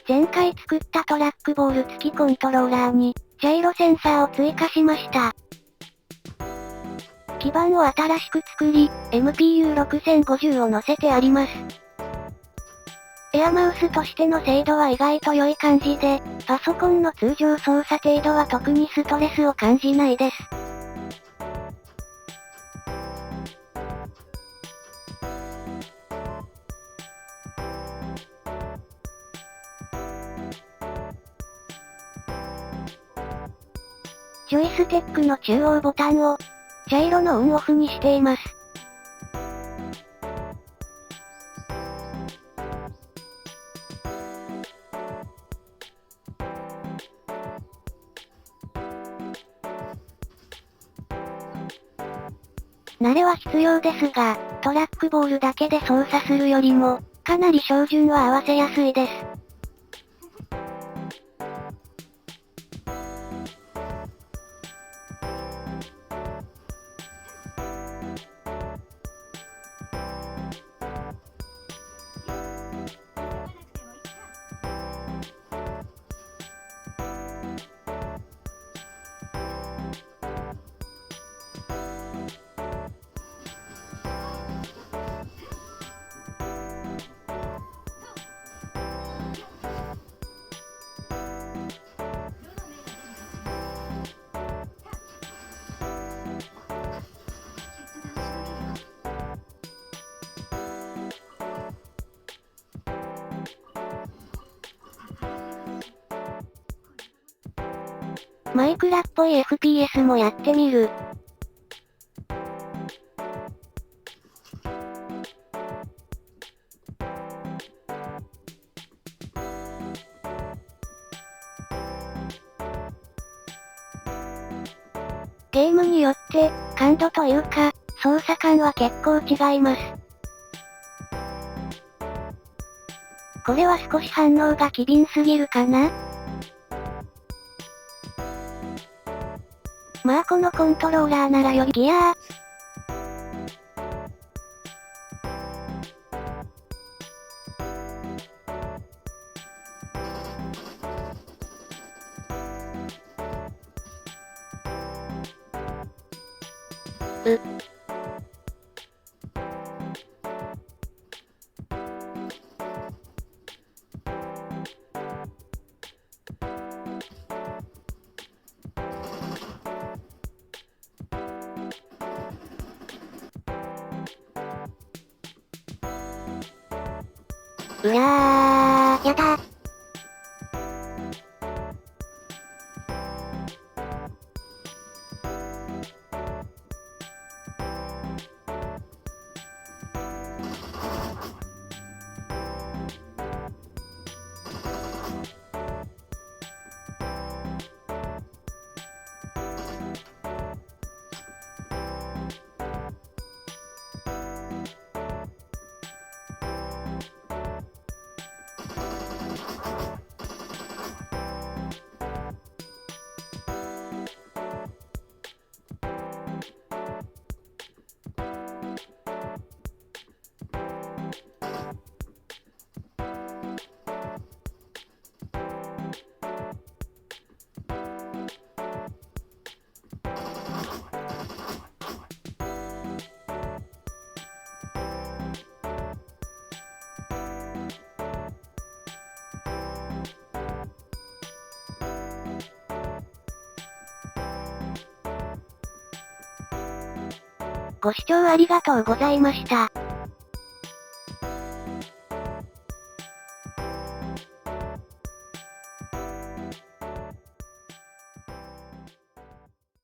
前回作ったトラックボール付きコントローラーに、ジャイロセンサーを追加しました。基板を新しく作り、MPU6050 を乗せてあります。エアマウスとしての精度は意外と良い感じで、パソコンの通常操作程度は特にストレスを感じないです。ジョイステックの中央ボタンを、ジャイロのオンオフにしています。慣れは必要ですが、トラックボールだけで操作するよりも、かなり照準は合わせやすいです。マイクラっぽい FPS もやってみる。ゲームによって、感度というか、操作感は結構違います。これは少し反応が機敏すぎるかな？まあこのコントローラーならよりギアうやー、やだ。ご視聴ありがとうございました。